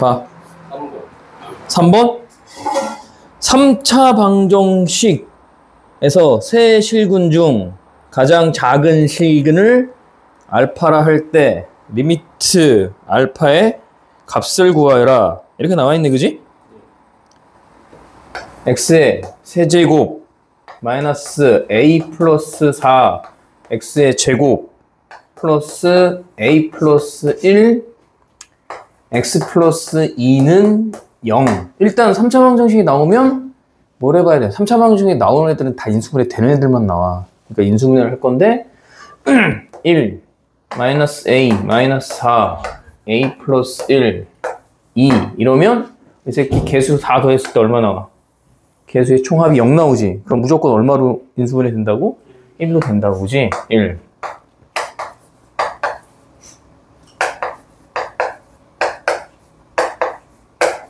봐. 3번? 3차 방정식에서 세 실근 중 가장 작은 실근을 알파라 할 때 리미트 알파의 값을 구하여라. 이렇게 나와 있네, 그지? x의 세제곱 마이너스 a 플러스 4 x의 제곱 플러스 a 플러스 1 x 플러스 2는 0. 일단 3차 방정식이 나오면 뭘 해봐야 돼? 3차 방정식이 나오는 애들은 다 인수분해 되는 애들만 나와. 그러니까 인수분해를 할 건데 1 마이너스 a 마이너스 4 a 플러스 1 2 이러면 이 새끼 개수 4 더했을 때 얼마 나와? 개수의 총합이 0 나오지. 그럼 무조건 얼마로 인수분해 된다고? 1로 된다고, 그지? 1.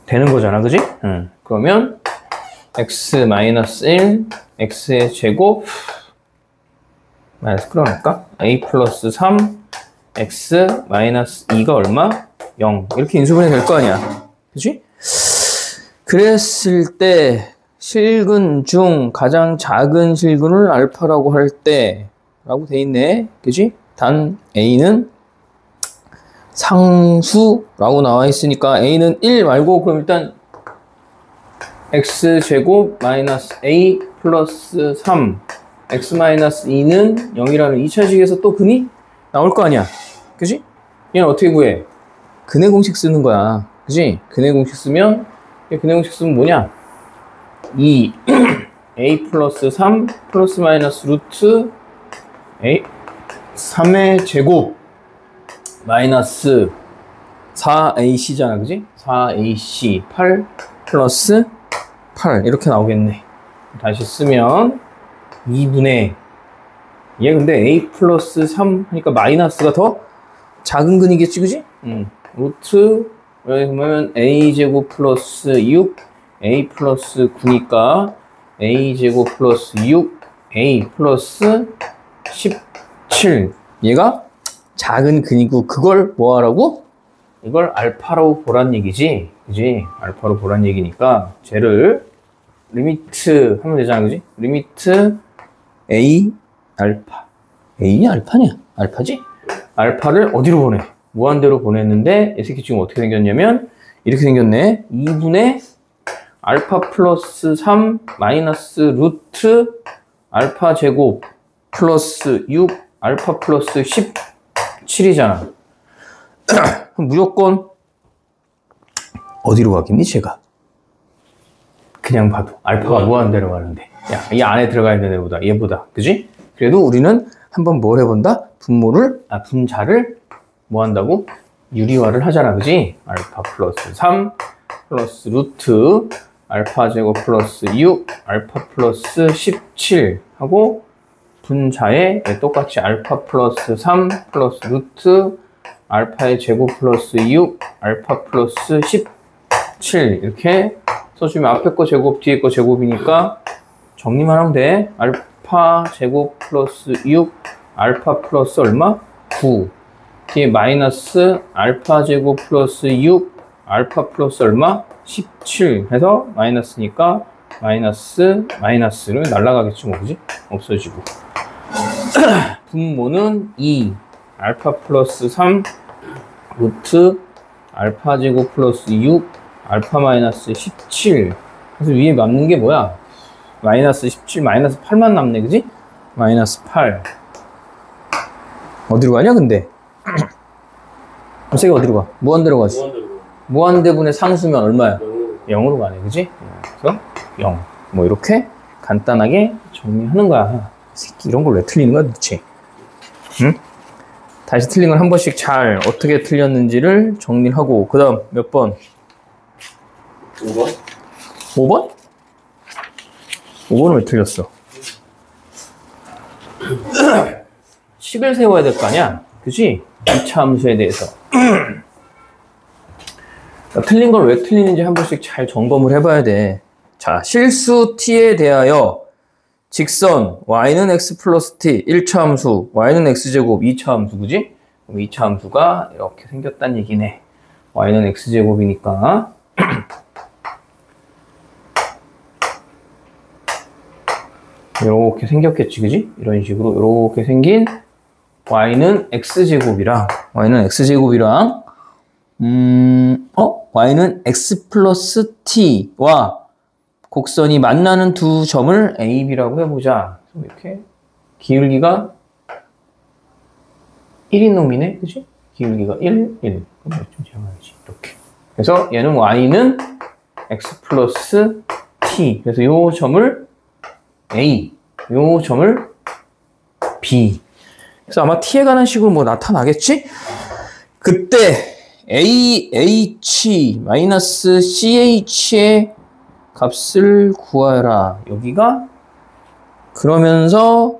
되는 거잖아, 그지? 그러면 x 마이너스 1, x의 제곱 마이너스 끌어낼까? a 플러스 3, x 마이너스 2가 얼마? 0. 이렇게 인수분해 될 거 아니야. 그지? 그랬을 때 실근 중 가장 작은 실근을 알파라고 할 때 라고 돼 있네. 그지? 단 a는 상수라고 나와 있으니까 a는 1 말고 그럼 일단 x제곱 마이너스 a 플러스 3 x 마이너스 2는 0이라는 2차식에서 또 근이 나올 거 아니야. 그지? 얘는 어떻게 구해? 근의 공식 쓰는 거야. 그지? 근의 공식 쓰면 근의 공식 쓰면 뭐냐? 2 a 플러스 3 플러스 마이너스 루트 a 3의 제곱 마이너스 4ac잖아, 그지? 4ac 8 플러스 8 이렇게 나오겠네. 다시 쓰면 2분의 얘 근데 a 플러스 3 하니까 마이너스가 더 작은 근이겠지, 그지? 루트 여기 보면 a 제곱 플러스 6 a 플러스 9니까 a 제곱 플러스 6 a 플러스 17 얘가 작은 근이고 그걸 뭐 하라고? 이걸 알파로 보란 얘기지, 그지? 알파로 보란 얘기니까 쟤를 리미트 하면 되잖아, 그지? 리미트 a 알파 a이 알파냐? 알파지? 알파를 어디로 보내? 무한대로 보냈는데 이 새끼 지금 어떻게 생겼냐면 이렇게 생겼네. 2분의 알파 플러스 3 마이너스 루트 알파 제곱 플러스 6 알파 플러스 17이잖아. 무조건 어디로 가겠니, 제가? 그냥 봐도 알파가 무한대로 가는데 야, 이 안에 들어가 있는 애보다 얘보다, 그지? 그래도 우리는 한번 뭘 해본다? 분자를 뭐 한다고? 유리화를 하잖아, 그지? 알파 플러스 3 플러스 루트 알파 제곱 플러스 6 알파 플러스 17 하고 분자에 똑같이 알파 플러스 3 플러스 루트 알파의 제곱 플러스 6 알파 플러스 17 이렇게 써주면 앞에 거 제곱 뒤에 거 제곱이니까 정리만 하면 돼. 알파 제곱 플러스 6 알파 플러스 얼마? 9 뒤에 마이너스 알파 제곱 플러스 6 알파 플러스 얼마? 17 해서 마이너스니까 마이너스를 날라가겠지 뭐, 그지? 없어지고 분모는 2 알파 플러스 3 루트 알파 제곱 플러스 6 알파 마이너스 17 그래서 위에 남는 게 뭐야? 마이너스 17 마이너스 8만 남네, 그지? 마이너스 8 어디로 가냐 근데? 세게 어디로 가? 무한대로 가지. 무한대분의 상수면 얼마야? 0으로 가네, 그지? 그래서 0 뭐 이렇게 간단하게 정리하는 거야. 새끼 이런 걸 왜 틀리는 거야 도대체? 응? 다시 틀린 걸 한 번씩 잘 어떻게 틀렸는지를 정리를 하고 그 다음 몇 번? 5번? 5번? 5번은 왜 틀렸어? 식을 세워야 될 거 아니야? 그치? 2차 함수에 대해서 틀린 걸 왜 틀리는지 한 번씩 잘 점검을 해봐야 돼. 자, 실수 t에 대하여 직선 y는 x 플러스 t 1차 함수 y는 x제곱 2차 함수, 그지? 그럼 2차 함수가 이렇게 생겼다는 얘기네. y는 x제곱이니까 이렇게 생겼겠지, 그지? 이런 식으로 이렇게 생긴 y는 x제곱이랑 y는 x 플러스 t와 곡선이 만나는 두 점을 a, b라고 해보자. 이렇게 기울기가 1인 놈이네, 그지? 기울기가 1, 1. 그럼 좀 지나가야지, 이렇게. 그래서 얘는 y는 x 플러스 t. 그래서 요 점을 a, 요 점을 b. 그래서 아마 t에 관한 식으로 뭐 나타나겠지? 그때 AH-CH의 값을 구하라. 여기가 그러면서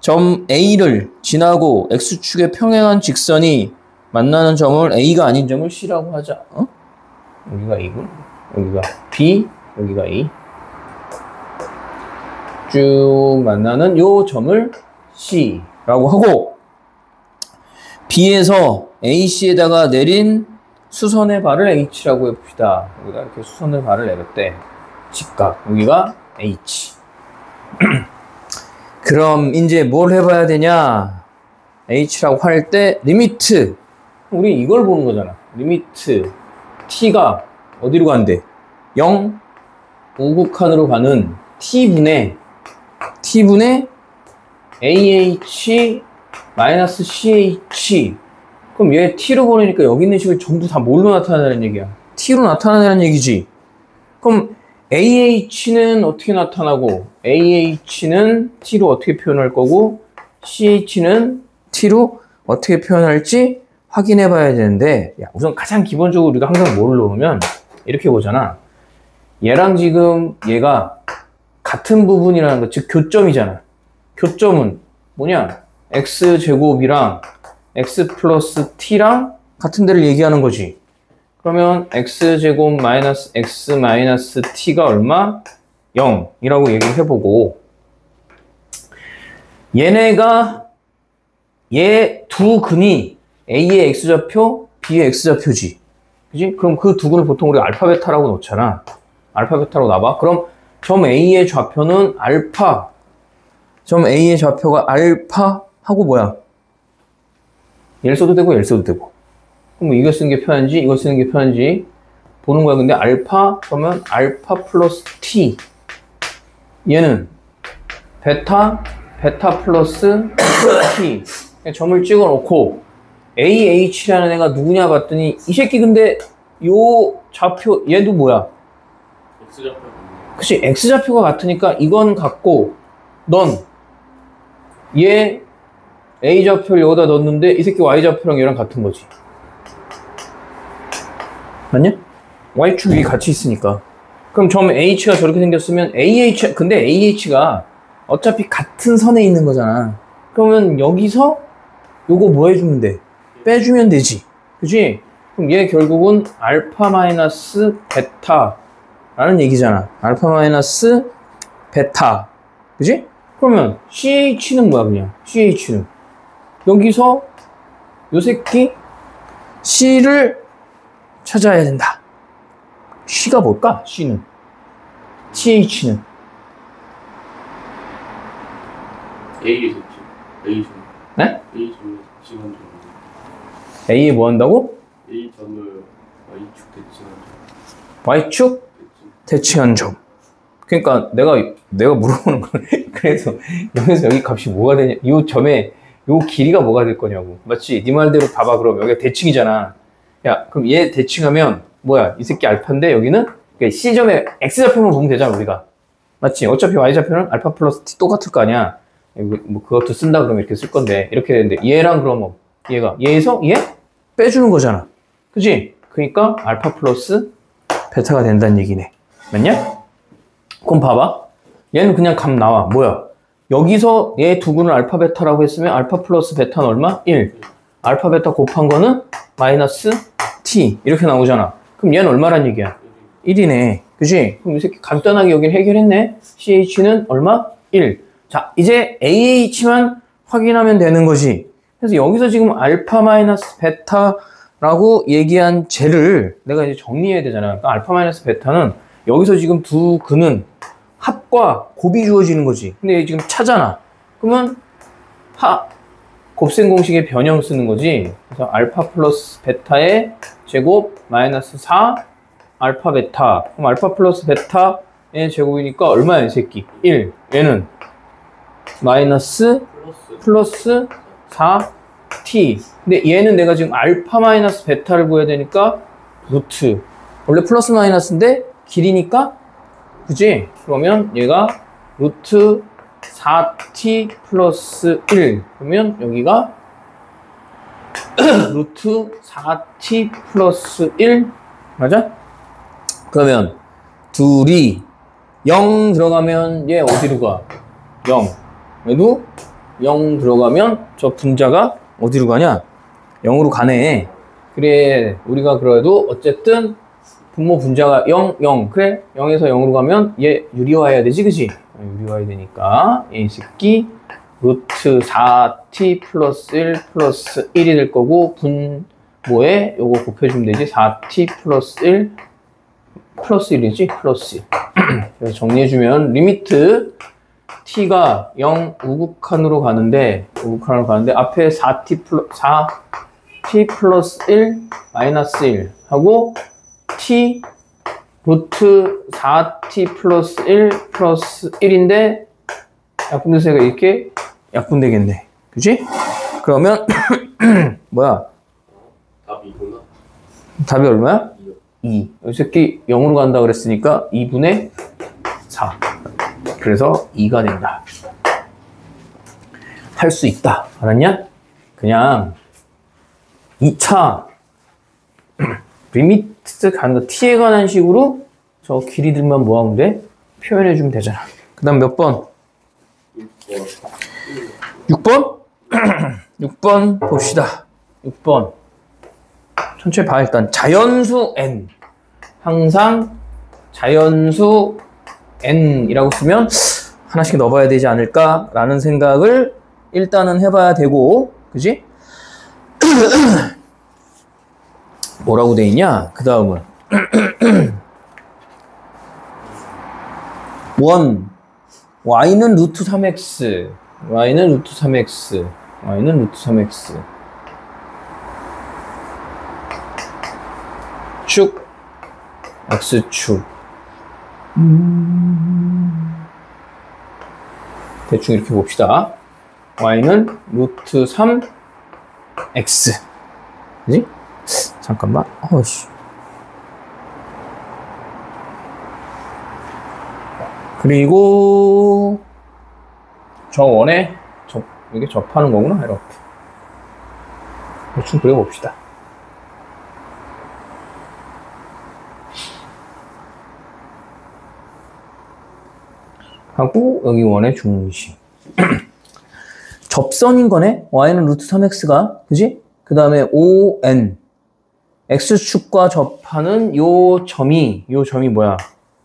점 A를 지나고 X축에 평행한 직선이 만나는 점을 A가 아닌 점을 C라고 하자. 어? 여기가 A고, 여기가 B, 여기가 A. 쭉 만나는 요 점을 C라고 하고, B에서 AC에다가 내린 수선의 발을 H라고 해봅시다. 여기다 이렇게 수선의 발을 내렸대. 직각. 여기가 H. 그럼 이제 뭘 해봐야 되냐? H라고 할 때 리미트. 우리 이걸 보는 거잖아. 리미트 T가 어디로 간대? 0, 우극한으로 가는 T분의 AH 마이너스 CH. 그럼 얘 T로 보내니까 여기 있는 식을 전부 다 뭘로 나타나는 얘기야? T로 나타나는 얘기지. 그럼 AH는 어떻게 나타나고, AH는 T로 어떻게 표현할 거고, CH는 T로 어떻게 표현할지 확인해 봐야 되는데, 야, 우선 가장 기본적으로 우리가 항상 뭘 놓으면 이렇게 보잖아. 얘랑 지금 얘가 같은 부분이라는 거, 즉 교점이잖아. 교점은 뭐냐? x제곱이랑 x 플러스 t랑 같은 데를 얘기하는 거지. 그러면 x제곱 마이너스 x 마이너스 t가 얼마? 0이라고 얘기를 해보고, 얘네가 얘 두 근이 A의 x좌표, B의 x좌표지. 그지? 그럼 그 두 근을 보통 우리가 알파 베타라고 놓잖아. 알파 베타라고 놔봐. 그럼 점 A의 좌표는 알파, 점 A의 좌표가 알파 하고 뭐야? 얘를 써도 되고 얘를 써도 되고. 그럼 이거 쓰는 게 편한지 이거 쓰는 게 편한지 보는 거야. 근데 알파 그러면 알파 플러스 t, 얘는 베타 플러스 t. 점을 찍어 놓고 AH라는 애가 누구냐 봤더니 이 새끼 근데 요 좌표 얘도 뭐야? X좌표. 그치, X좌표가 같으니까 이건 같고, 넌 얘 A좌표를 여기다 넣었는데 이 새끼 Y좌표랑 얘랑 같은 거지. 맞냐? Y축이 같이 있으니까. 그럼 점 H가 저렇게 생겼으면 근데 AH가 어차피 같은 선에 있는 거잖아. 그러면 여기서 요거 뭐 해주면 돼? 빼주면 되지. 그치? 그럼 얘 결국은 알파 마이너스 베타 라는 얘기잖아. 알파 마이너스 베타. 그치? 그러면 CH는 뭐야, 그냥? CH는. 여기서 요 새끼 C를 찾아야 된다. C가 뭘까? C는. CH는. A의 대칭. A 점. 네? A 점을 대칭한 점. A에 뭐 한다고? A 점을 Y축 대칭한 점. Y축 대칭한 점. 그러니까 내가 물어보는 건 그래서 여기서 여기 값이 뭐가 되냐, 이 점에 요 길이가 뭐가 될 거냐고. 맞지? 네 말대로 봐봐. 그럼 여기가 대칭이잖아. 야, 그럼 얘 대칭하면 뭐야? 이 새끼 알파인데 여기는 그러니까 C점에 X좌표만 보면 되잖아, 우리가. 맞지? 어차피 Y좌표는 알파 플러스 T 똑같을 거 아니야. 뭐 그것도 쓴다 그러면 이렇게 쓸 건데 이렇게 되는데 얘랑 그러면 얘에서 얘 빼주는 거잖아. 그치? 그러니까 알파 플러스 베타가 된다는 얘기네. 맞냐? 그럼 봐봐. 얘는 그냥 값 나와. 뭐야? 여기서 얘 두 근을 알파 베타라고 했으면 알파 플러스 베타는 얼마? 1. 알파 베타 곱한 거는 마이너스 t. 이렇게 나오잖아. 그럼 얘는 얼마란 얘기야? 1이네. 그치? 그럼 이 새끼 간단하게 여긴 해결했네. CH는 얼마? 1. 자, 이제 AH만 확인하면 되는 거지. 그래서 여기서 지금 알파 마이너스 베타 라고 얘기한 쟤를 내가 이제 정리해야 되잖아. 그러니까 알파 마이너스 베타는 여기서 지금 두 근은 합과 곱이 주어지는 거지. 근데 얘 지금 차잖아. 그러면 곱셈 공식의 변형 쓰는 거지. 그래서 알파 플러스 베타의 제곱 마이너스 4 알파 베타. 그럼 알파 플러스 베타의 제곱이니까 얼마야, 이 새끼? 1. 얘는 마이너스 플러스 4t. 근데 얘는 내가 지금 알파 마이너스 베타를 구해야 되니까 루트. 원래 플러스 마이너스인데 길이니까, 그지? 그러면 얘가 루트 4t 플러스 1. 그러면 여기가 루트 4t 플러스 1. 맞아? 그러면 둘이 0 들어가면 얘 어디로 가? 0. 얘도 0 들어가면 저 분자가 어디로 가냐? 0으로 가네. 그래, 우리가 그래도 어쨌든 분모 분자가 0, 0. 그래, 0에서 0으로 가면 얘 유리화해야 되지, 그지? 유리화해야 되니까 이 새끼 루트 4t 플러스 1 플러스 1이 될 거고, 분모에 요거 곱해주면 되지. 4t 플러스 1 플러스 1이지? 플러스 1. 그래서 정리해주면 리미트 t가 0 우극한으로 가는데 앞에 4t 플러스 1 마이너스 1 하고 t 루트 4t 플러스 1 플러스 1인데 약분대세가 이렇게 약분되겠네. 그치? 그러면 뭐야? 답이구나. 답이 얼마야? 2. 이 새끼 0으로 간다 그랬으니까 2분의 4. 그래서 2가 된다. 할 수 있다. 알았냐? 그냥 2차 리미트 가는 거 t에 관한 식으로 저 길이들만 모아오면 돼. 표현해주면 되잖아. 그 다음 몇 번? 6번? 6번 봅시다. 6번 천천히 봐. 일단 자연수 n, 항상 자연수 n이라고 쓰면 하나씩 넣어봐야 되지 않을까 라는 생각을 일단은 해봐야 되고, 그지? 뭐라고 돼 있냐? 그 다음은 1 y는 루트 3x y는 루트 3x y는 루트 3x 축 x축 대충 이렇게 봅시다. y는 루트 3x 그지? 잠깐만. 어이씨. 그리고 저 원에 이게 접하는 거구나. 이렇게 대충 그려봅시다. 하고 여기 원의 중심 접선인 거네. y는 루트 3x가 그지? 그 다음에 on x축과 접하는 요 점이 뭐야?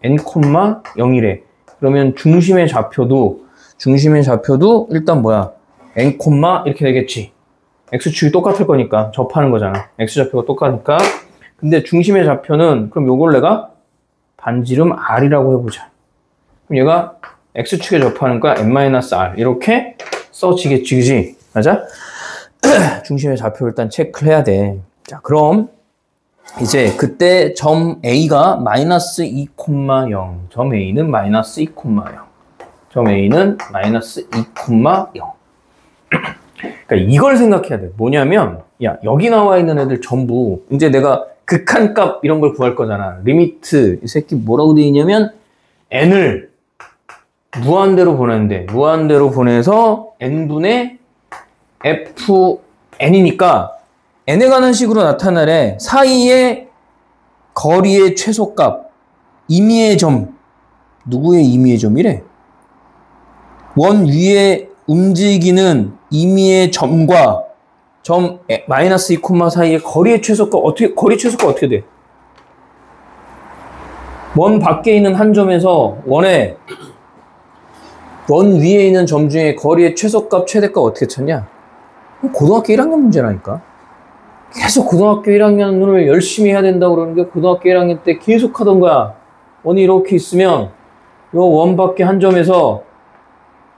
n, 0이래. 그러면 중심의 좌표도 일단 뭐야? n, 이렇게 되겠지. x축이 똑같을 거니까 접하는 거잖아. x좌표가 똑같으니까. 근데 중심의 좌표는 그럼 요걸 내가 반지름 r이라고 해보자. 그럼 얘가 x축에 접하는 거야 n-r 이렇게 써지겠지, 그지? 맞아? 중심의 좌표 일단 체크를 해야 돼. 자, 그럼 이제 그때 점 A가 마이너스 2,0 점 A는 마이너스 2,0 점 A는 마이너스 2,0 그러니까 이걸 생각해야 돼. 뭐냐면 야, 여기 나와 있는 애들 전부 이제 내가 극한값 이런 걸 구할 거잖아. 리미트 이 새끼 뭐라고 돼 있냐면 n을 무한대로 보내는데 무한대로 보내서 n분의 fn이니까 n에 관한 식으로 나타나래. 사이의 거리의 최소값 임의의 점 누구의 임의의 점이래? 원 위에 움직이는 임의의 점과 점 마이너스 2, 사이의 거리의 최소값 거리 최소값 어떻게 돼? 원 밖에 있는 한 점에서 원 위에 있는 점 중에 거리의 최소값 최대값 어떻게 찾냐? 고등학교 1학년 문제라니까. 계속 고등학교 1학년을 열심히 해야 된다고 그러는 게 고등학교 1학년 때 계속 하던 거야. 원이 이렇게 있으면 요 원 밖에 한 점에서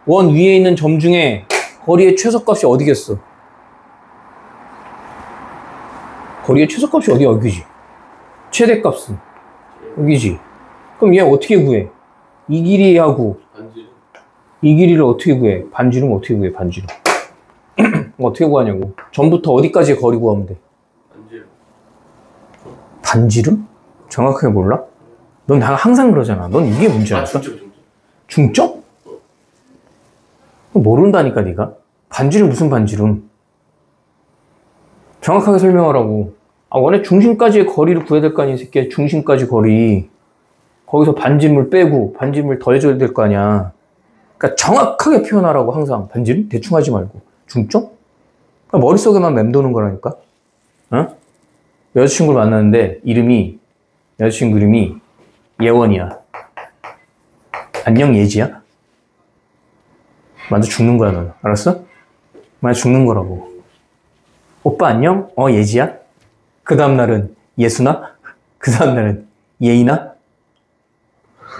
원 위에 있는 점 중에 거리의 최소값이 어디겠어? 거리의 최소값이 어디야? 여기지. 최대값은 여기지. 그럼 얘 어떻게 구해? 이 길이하고 반지름. 이 길이를 어떻게 구해? 반지름 어떻게 구해? 반지름. 어떻게 구하냐고. 전부터 어디까지의 거리 구하면 돼? 반지름. 반지름? 정확하게 몰라? 넌 항상 그러잖아. 넌 이게 문제였어? 중점. 중점? 모른다니까 네가. 반지름 무슨 반지름? 정확하게 설명하라고. 아, 원래 중심까지의 거리를 구해야 될 거 아니야, 이 새끼야. 중심까지 거리. 거기서 반지름을 빼고 반지름을 더해줘야 될 거 아니야. 그러니까 정확하게 표현하라고 항상. 반지름? 대충 하지 말고. 중점? 그러니까 머릿속에만 맴도는 거라니까. 어? 여자친구를 만났는데 여자친구 이름이 예원이야. 안녕 예지야? 맞아 죽는 거야 너. 알았어? 맞아 죽는 거라고. 오빠 안녕? 예지야? 그 다음날은 예수나? 그 다음날은 예이나?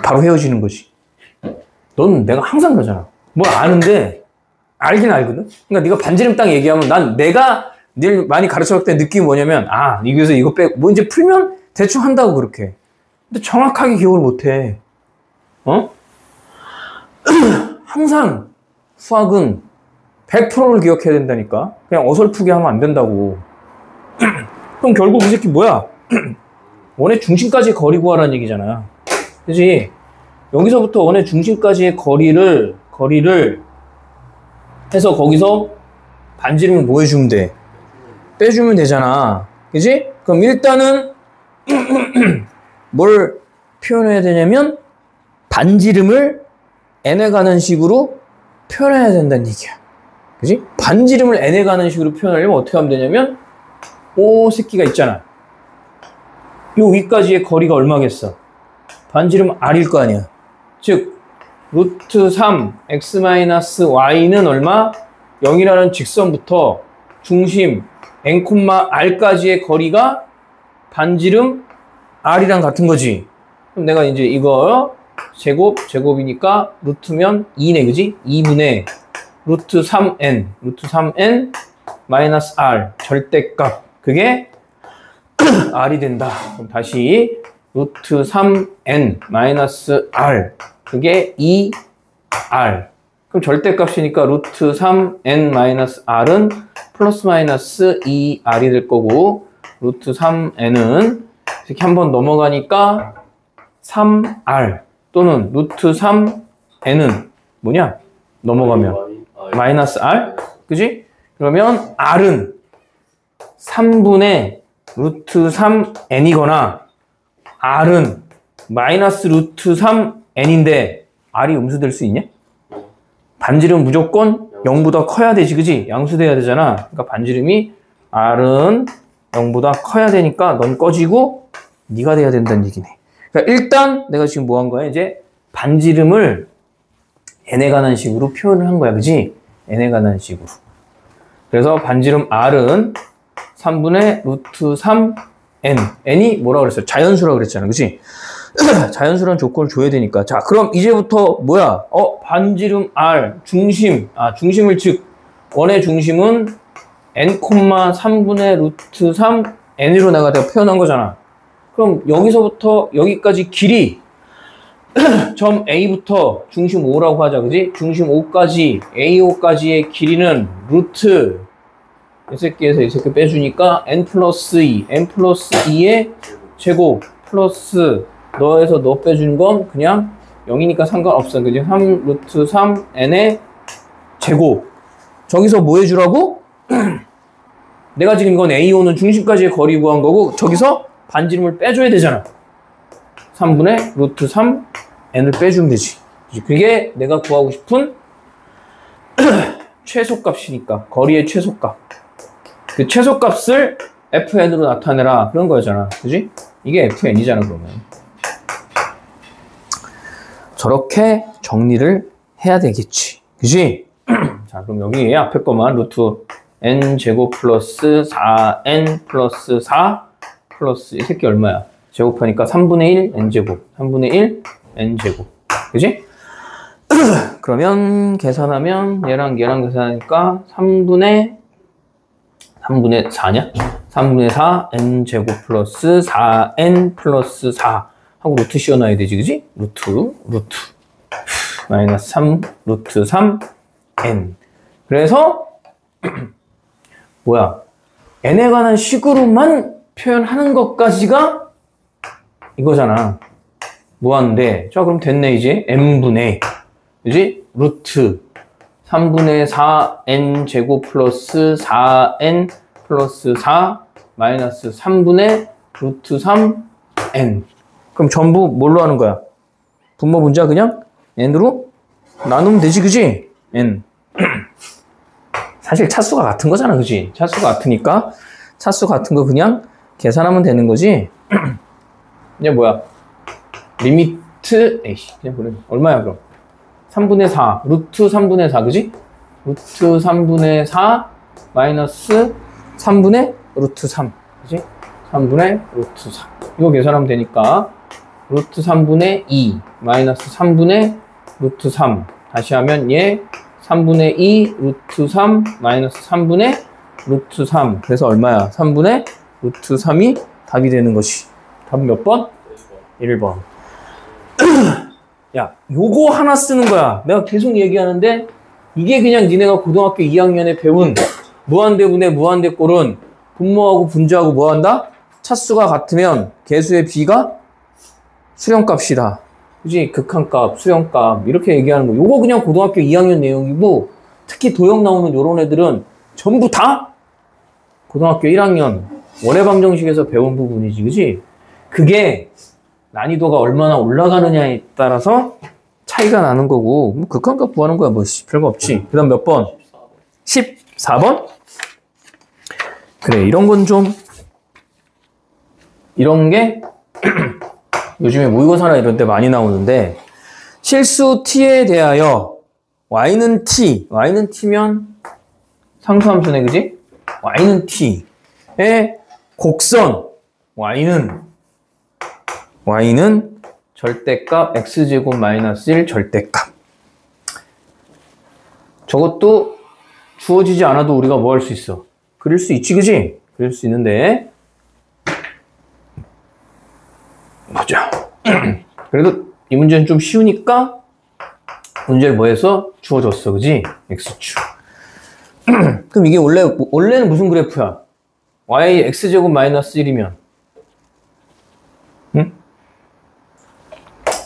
바로 헤어지는 거지. 넌 내가 항상 그러잖아. 뭐 아는데 알긴 알거든? 그러니까 네가 반지름 딱 얘기하면 난 내가 늘 많이 가르쳐줄 때 느낌이 뭐냐면 여기서 이거 빼고 뭐 이제 풀면 대충 한다고 그렇게. 근데 정확하게 기억을 못해. 항상 수학은 100%를 기억해야 된다니까. 그냥 어설프게 하면 안 된다고. 그럼 결국 이 새끼 뭐야? 원의 중심까지 거리 구하라는 얘기잖아. 그치? 여기서부터 원의 중심까지의 거리를 해서 거기서 반지름을 뭐 해주면 돼? 빼주면 되잖아. 그치? 그럼 일단은 뭘 표현해야 되냐면 반지름을 n에 가는 식으로 표현해야 된다는 얘기야. 그치? 반지름을 n에 가는 식으로 표현하려면 어떻게 하면 되냐면 새끼가 있잖아. 요 위까지의 거리가 얼마겠어? 반지름 r일 거 아니야. 즉 루트 3 x-y는 얼마? 0이라는 직선부터 중심 n, r까지의 거리가 반지름 r이랑 같은 거지. 그럼 내가 이제 이거 제곱이니까 루트면 2네, 그지? 2분의 루트 3n 마이너스 r 절대값. 그게 r이 된다. 그럼 다시 루트 3n 마이너스 r 그게 2r. 그럼 절대값이니까 루트 3n 마이너스 r은 플러스 마이너스 2r이 될 거고 루트 3n은 이렇게 한번 넘어가니까 3r 또는 루트 3n은 뭐냐? 넘어가면 마이너스 r? 그지? 그러면 r은 3분의 루트 3n이거나 r은 마이너스 루트 3n인데 r이 음수될 수 있냐? 반지름 무조건 0보다 커야 되지, 그지? 양수돼야 되잖아. 그러니까 반지름이 r은 0보다 커야 되니까 넌 꺼지고 네가 돼야 된다는 얘기네. 그러니까 일단 내가 지금 뭐 한 거야? 이제 반지름을 n에 관한 식으로 표현을 한 거야, 그지? n에 관한 식으로. 그래서 반지름 r은 3분의 루트 3n. n이 뭐라 그랬어요? 자연수라 그랬잖아, 그지? 자연수라는 조건을 줘야 되니까. 자, 그럼 이제부터 뭐야? 반지름 r, 중심을 즉 원의 중심은 n, 3분의 루트 3n으로 내가 표현한 거잖아. 그럼 여기서부터 여기까지 길이 점 A부터 중심 5라고 하자, 그지? 중심 5까지, A5까지의 길이는 루트 이 새끼에서 이 새끼 빼주니까 n 플러스 2의 제곱 플러스 너에서 너 빼준 건 그냥 0이니까 상관없어. 그지? 3 루트 3n의 제곱. 저기서 뭐 해주라고? 내가 지금 이건 A5는 중심까지의 거리 구한 거고 저기서 반지름을 빼줘야 되잖아. 3분의 루트 3n을 빼주면 되지. 그게 내가 구하고 싶은 최소값이니까. 거리의 최소값. 그 최소값을 fn으로 나타내라. 그런 거잖아. 그지? 이게 fn이잖아, 그러면. 저렇게 정리를 해야 되겠지. 그지? 자, 그럼 여기 앞에 거만 루트 n제곱 플러스 4n 플러스 4 플러스 이 새끼 얼마야? 제곱하니까 3분의 1 n제곱 3분의 1 n제곱 그지? 그러면 계산하면 얘랑 계산하니까 3분의 4냐? 3분의 4 n제곱 플러스 4n 플러스 4 하고 루트 씌워놔야 되지 그지? 루트 마이너스 3 루트 3 n 그래서 뭐야 n에 관한 식으로만 표현하는 것까지가 이거잖아 무한대 자 그럼 됐네 이제 n분의 그지? 루트 3분의 4n 제곱 플러스 4n 플러스 4 마이너스 3분의 루트 3n 그럼 전부 뭘로 하는 거야? 분모 분자 그냥 n으로 나누면 되지 그지? n 사실 차수가 같은 거잖아 그지? 차수가 같으니까 차수 같은 거 그냥 계산하면 되는 거지 이제 뭐야 리미트 에이씨 그냥 그래 얼마야 그럼 3분의 4 루트 3분의 4 그지? 루트 3분의 4 마이너스 3분의 루트 3 그지? 3분의 루트 3 이거 계산하면 되니까 루트 3분의 2 마이너스 3분의 루트 3 다시 하면 얘 3분의 2 루트 3 마이너스 3분의 루트 3 그래서 얼마야? 3분의 루트 3이 답이 되는 것이 답은 몇 번? 1번 야 요거 하나 쓰는 거야 내가 계속 얘기하는데 이게 그냥 니네가 고등학교 2학년에 배운 무한대분의 무한대꼴은 분모하고 분자하고 뭐한다? 차수가 같으면 개수의 비가 수렴값이다 그지? 극한값, 수렴값 이렇게 얘기하는 거 요거 그냥 고등학교 2학년 내용이고 특히 도형 나오는 요런 애들은 전부 다 고등학교 1학년 원해방정식에서 배운 부분이지 그지? 그게 난이도가 얼마나 올라가느냐에 따라서 차이가 나는 거고 뭐 극한값 구하는 거야 뭐 별거 없지 그 다음 몇 번? 14번? 그래 이런 건 좀 이런 게 요즘에 모의고사나 이런 데 많이 나오는데 실수 t에 대하여 y는 t면 상수함수네 그지? y는 t의 곡선 y는 절대값 x제곱 마이너스 1 절대값 저것도 주어지지 않아도 우리가 뭐 할 수 있어? 그릴 수 있지 그지? 그릴 수 있는데 보자 그래도 이 문제는 좀 쉬우니까 문제를 뭐 해서 주어졌어 그지? x축 그럼 이게 원래는 무슨 그래프야? y x제곱 마이너스 1이면 응?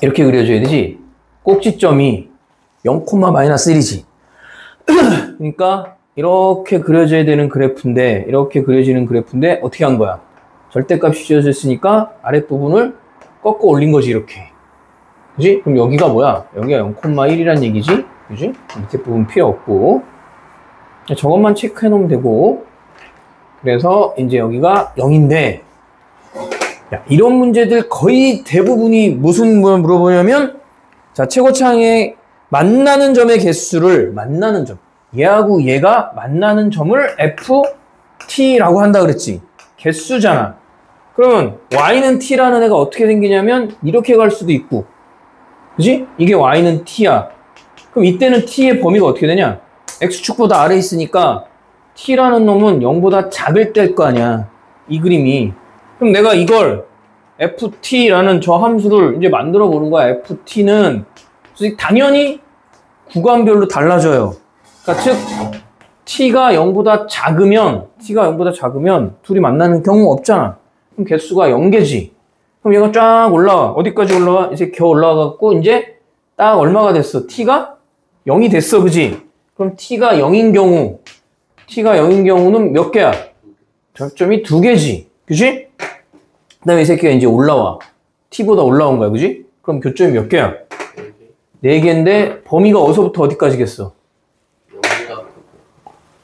이렇게 그려줘야 되지 꼭지점이 0, 마이너스 1이지 그러니까 이렇게 그려져야 되는 그래프인데 이렇게 그려지는 그래프인데 어떻게 한 거야? 절대값이 주어졌으니까 아랫부분을 꺾어 올린 거지 이렇게 그지? 그럼 여기가 뭐야? 여기가 0,1이란 얘기지? 그지? 밑에 부분 필요 없고 저것만 체크해 놓으면 되고 그래서 이제 여기가 0인데 야, 이런 문제들 거의 대부분이 무슨 물어보냐면 자 최고창에 만나는 점의 개수를 만나는 점 얘하고 얘가 만나는 점을 ft라고 한다 그랬지 개수잖아 그러면 y는 t라는 애가 어떻게 생기냐면 이렇게 갈 수도 있고 그지? 이게 y는 t야 그럼 이때는 t의 범위가 어떻게 되냐 x축보다 아래 있으니까 t라는 놈은 0보다 작을 때일 거 아니야 이 그림이 그럼 내가 이걸 ft라는 저 함수를 이제 만들어 보는 거야. ft는 당연히 구간별로 달라져요. 그러니까 즉 t가 0보다 작으면 둘이 만나는 경우 없잖아. 그럼 개수가 0개지. 그럼 얘가 쫙 올라와. 어디까지 올라와? 이제 겨우 올라와갖고 이제 딱 얼마가 됐어? t가 0이 됐어. 그지? 그럼 t가 0인 경우는 몇 개야? 접점이 2개지. 그지? 그 다음에 이 새끼가 이제 올라와. t보다 올라온 거야. 그지? 그럼 교점이 몇 개야? 4개인데 범위가 어디서부터 어디까지겠어?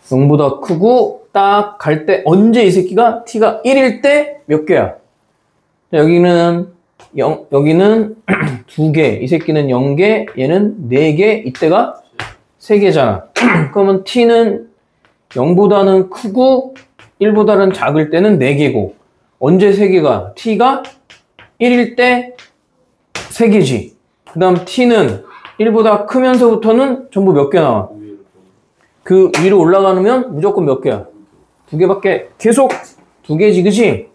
0보다 크고 딱 갈 때 언제 이 새끼가 t가 1일 때 몇 개야? 여기는 2개, 이 새끼는 0개, 얘는 4개, 이때가 3개잖아. 그러면 t는 0보다는 크고 1보다는 작을 때는 4개고 언제 3개가? t가 1일 때 3개지. 그 다음 t는 1보다 크면서부터는 전부 몇 개 나와? 그 위로 올라가면 무조건 몇 개야? 2개밖에 계속 2개지, 그치?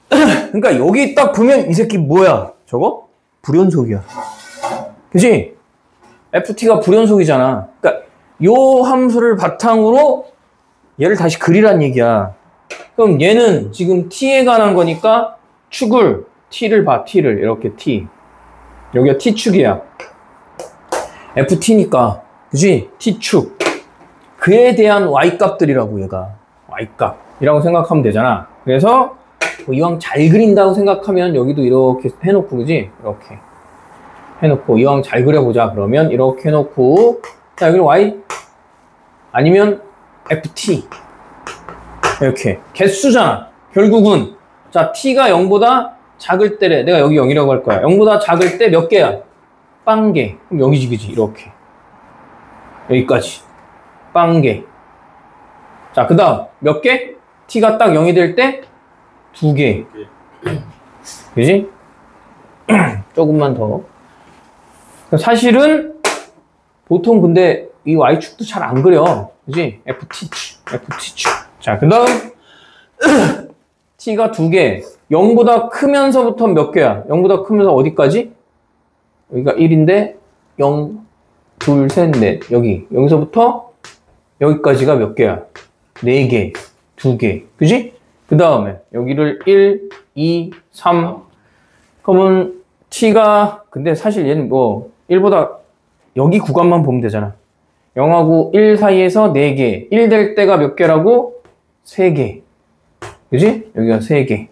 그러니까 여기 딱 보면 이 새끼 뭐야? 저거? 불연속이야. 그치? ft가 불연속이잖아. 그러니까 요 함수를 바탕으로 얘를 다시 그리란 얘기야. 그럼 얘는 지금 t에 관한 거니까 축을 t를 봐. t를 이렇게 t. 여기가 t축이야. ft니까 그치? t축. 그에 대한 y값들이라고 얘가. y값이라고 생각하면 되잖아. 그래서 뭐 이왕 잘 그린다고 생각하면 여기도 이렇게 해놓고 그지? 이렇게 해놓고 이왕 잘 그려보자 그러면 이렇게 해놓고 자 여기는 y 아니면 ft 이렇게 개수잖아. 결국은 자 t가 0보다 작을 때래. 내가 여기 0이라고 할 거야. 0보다 작을 때 몇 개야? 빵개. 그럼 여기지 그지? 이렇게 여기까지 빵개. 자 그 다음 몇 개? t가 딱 0이 될 때 2개. 그지? 조금만 더. 사실은 보통 근데 이 y축도 잘 안 그려. 그지? ft축. 자, 그 다음 t가 2개. 0보다 크면서부터 몇 개야? 0보다 크면서 어디까지? 여기가 1인데 0, 2, 3, 4 여기서부터 여기까지가 몇 개야? 4개, 2개. 그지? 그 다음에 여기를 1, 2, 3 그러면 t가 근데 사실 얘는 뭐 1보다 여기 구간만 보면 되잖아. 0하고 1 사이에서 4개. 1 될 때가 몇 개라고? 3개. 그지? 여기가 3개.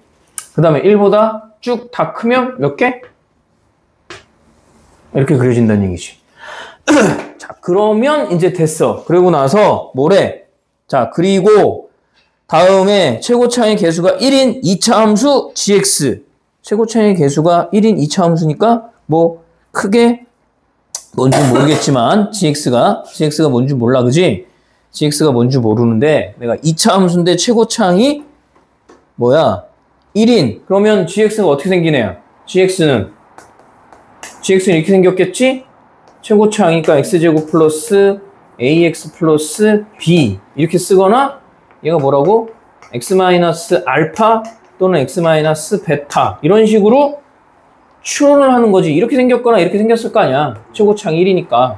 그 다음에 1보다 쭉 다 크면 몇 개? 이렇게 그려진다는 얘기지. 자, 그러면 이제 됐어. 그러고 나서 뭐래? 자, 그리고 다음에 최고차의 개수가 1인 2차 함수 gx. 최고차의 개수가 1인 2차 함수니까 뭐 크게 뭔지 모르겠지만 gx가 뭔지 몰라. 그지? gx가 뭔지 모르는데 내가 2차 함수인데 최고차항이 뭐야? 1인. 그러면 gx가 어떻게 생기네요? gx는 이렇게 생겼겠지? 최고차항이니까 x제곱 플러스 ax 플러스 b 이렇게 쓰거나 얘가 뭐라고? x 마이너스 알파 또는 x 마이너스 베타 이런 식으로 추론을 하는 거지. 이렇게 생겼거나 이렇게 생겼을 거 아니야. 최고차항 1이니까.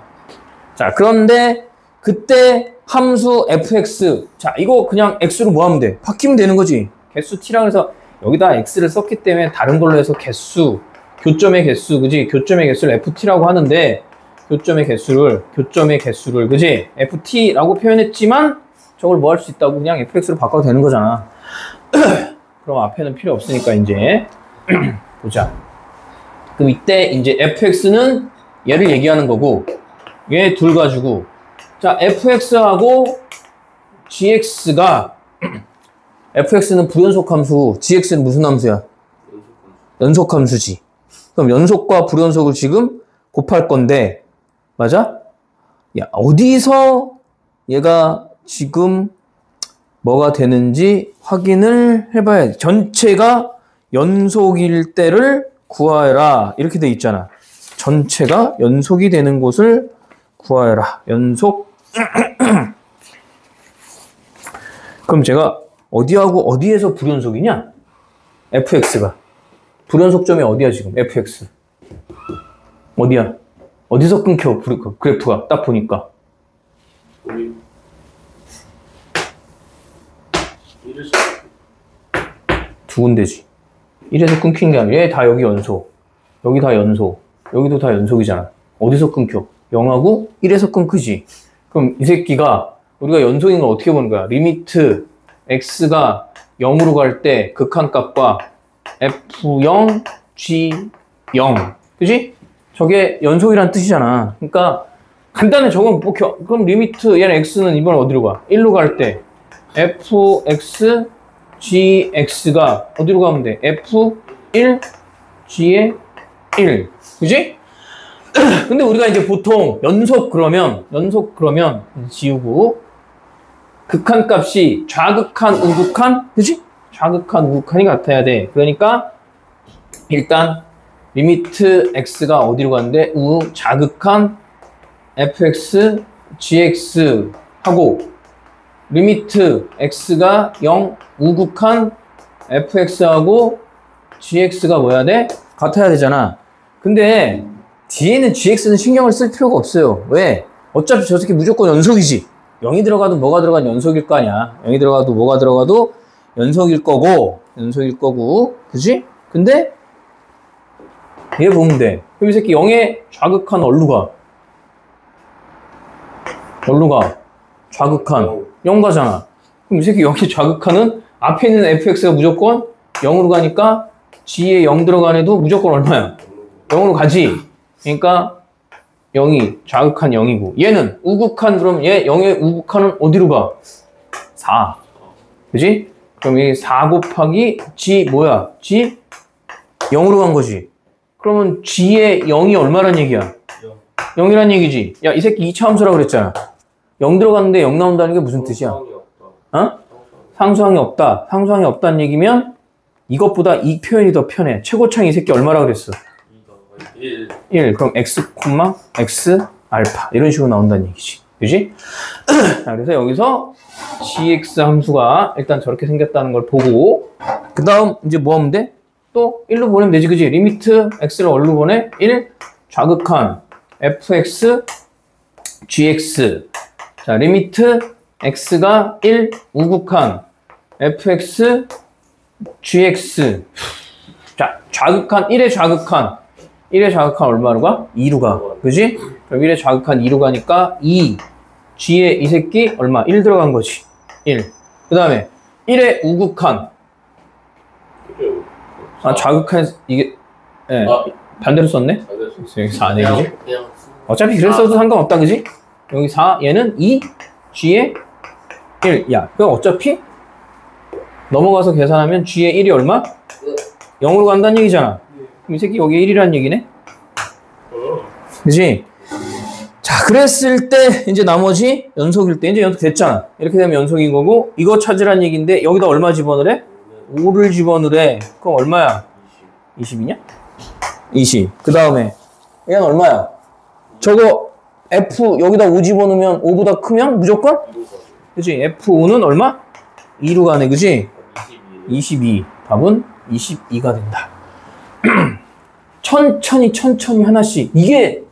자, 그런데 그때 함수 fx 자, 이거 그냥 x로 뭐 하면 돼? 바뀌면 되는 거지. 개수 t라고 해서 여기다 x를 썼기 때문에 다른 걸로 해서 개수 교점의 개수, 그지? 교점의 개수를 ft라고 하는데 교점의 개수를 그지? ft라고 표현했지만 저걸 뭐 할 수 있다고 그냥 fx로 바꿔도 되는 거잖아. 그럼 앞에는 필요 없으니까 이제 보자. 그럼 이때 이제 fx는 얘를 얘기하는 거고 얘 둘 가지고 자 fx하고 gx가 fx는 부연속 함수, gx는 무슨 함수야? 연속 함수지. 그럼 연속과 불연속을 지금 곱할 건데 맞아? 야, 어디서 얘가 지금 뭐가 되는지 확인을 해봐야지. 전체가 연속일 때를 구하여라. 이렇게 돼 있잖아. 전체가 연속이 되는 곳을 구하여라. 연속. 그럼 제가 어디하고 어디에서 불연속이냐? fx가. 불연속점이 어디야 지금? fx. 어디야? 어디서 끊겨? 그래프가 딱 보니까. 우리 1에서 두 군데지. 1에서 끊긴 게 아니라 얘 다 여기 연속. 여기 다 연속. 여기도 다 연속이잖아. 어디서 끊겨? 0하고 1에서 끊기지. 그럼 이 새끼가 우리가 연속인 걸 어떻게 보는 거야? 리미트 x가 0으로 갈 때 극한값과 f0, g0. 그지? 저게 연속이란 뜻이잖아. 그러니까 간단해. 저건 뭐 그럼 리미트 얘는 x는 이번에 어디로 가? 1로 갈 때 fx, gx가 어디로 가면 돼? f1, g의 1. 그지? 근데 우리가 이제 보통 연속 그러면 지우고 극한값이 좌극한, 우극한, 그지? 좌극한, 우극한이 같아야 돼. 그러니까 일단 리미트 x가 어디로 가는데 좌극한 fx, gx 하고 리미트 x가 0, 우극한 fx하고 gx가 뭐야 돼? 같아야 되잖아. 근데 뒤에는 gx는 신경을 쓸 필요가 없어요. 왜? 어차피 저 새끼 무조건 연속이지. 0이 들어가도 뭐가 들어간 연속일 거 아니야. 0이 들어가도 뭐가 들어가도 연속일 거고, 그지? 근데 얘 보면 돼. 그럼 이 새끼 0의 좌극한 어디로 가? 좌극한 0 가잖아. 그럼 이 새끼 0의 좌극한은 앞에 있는 fx가 무조건 0으로 가니까 g에 0 들어간 애도 무조건 얼마야? 0으로 가지. 그러니까 0이 좌극한 0이고 얘는 우극한 그럼 얘 0의 우극한은 어디로 가? 4. 그지? 그럼 이 4 곱하기 g 뭐야? g 0으로 간 거지. 그러면 g의 0이 얼마란 얘기야? 0이란 얘기지. 야, 이 새끼 2차 함수라고 그랬잖아. 0 들어갔는데 0 나온다는 게 무슨 뜻이야? 어? 상수항이 없다. 상수항이 없다는 얘기면 이것보다 이 표현이 더 편해. 최고창이 이 새끼 얼마라고 그랬어? 1. 그럼 x, x 알파 이런 식으로 나온다는 얘기지. 그지? 자, 그래서 여기서 gx 함수가 일단 저렇게 생겼다는 걸 보고 그 다음 이제 뭐 하면 돼? 또 1로 보내면 되지. 그지? 리미트 x를 어디로 보내? 1 좌극한 fx gx 자 리미트 x가 1 우극한 fx gx 자 좌극한 1의 좌극한 얼마로 가? 2로 가. 그지? 그럼 1의 좌극한 2로 가니까 2 g에 이 새끼 얼마? 1 들어간 거지. 1. 그 다음에 1의 우극한 좌극한 이게 예. 반대로 썼네? 여기 4네 그지? 어차피 그랬어도 상관없다 그지? 여기 4 얘는 2 g에 1 야 그럼 어차피 넘어가서 계산하면 g에 1이 얼마? 0으로 간다는 얘기잖아. 그럼 이 새끼 여기에 1이라는 얘기네? 그지? 자 그랬을 때 이제 나머지 연속일 때 이제 연속 됐잖아. 이렇게 되면 연속인 거고 이거 찾으란 얘기인데 여기다 얼마 집어넣으래? 5를 집어넣으래. 그럼 얼마야? 20이냐? 20. 그 다음에 얘는 얼마야? 저거 F 여기다 5 집어넣으면 5보다 크면 무조건? 그치? F5는 얼마? 2로 가네. 그치? 22. 답은 22가 된다. 천천히 하나씩. 이게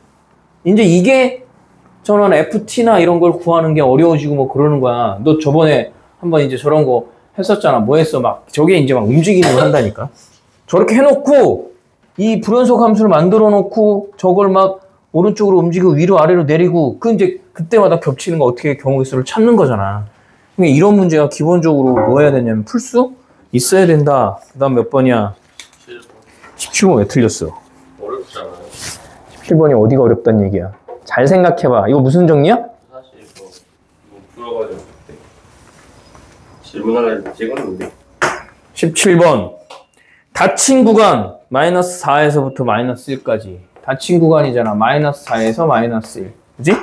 저런 FT나 이런 걸 구하는 게 어려워지고 뭐 그러는 거야. 너 저번에 한번 이제 저런 거 했었잖아. 뭐 했어? 막 저게 이제 막 움직이는 걸 한다니까. 저렇게 해놓고 이 불연속 함수를 만들어 놓고 저걸 막 오른쪽으로 움직이고 위로 아래로 내리고 그 이제 그때마다 겹치는 거 어떻게 경우의 수를 찾는 거잖아. 그러니까 이런 문제가 기본적으로 뭐 해야 되냐면 풀 수 있어야 된다. 그 다음 몇 번이야? 17번 왜 틀렸어? 어렵잖아요. 17번이 어디가 어렵다는 얘기야. 잘 생각해봐. 이거 무슨 정리야? 사실 뭐 풀어가지고 질문하려 찍었는데 17번 닫힌 구간 마이너스 4에서부터 마이너스 1까지 닫힌 구간이잖아. 마이너스 4에서 마이너스 1 그지?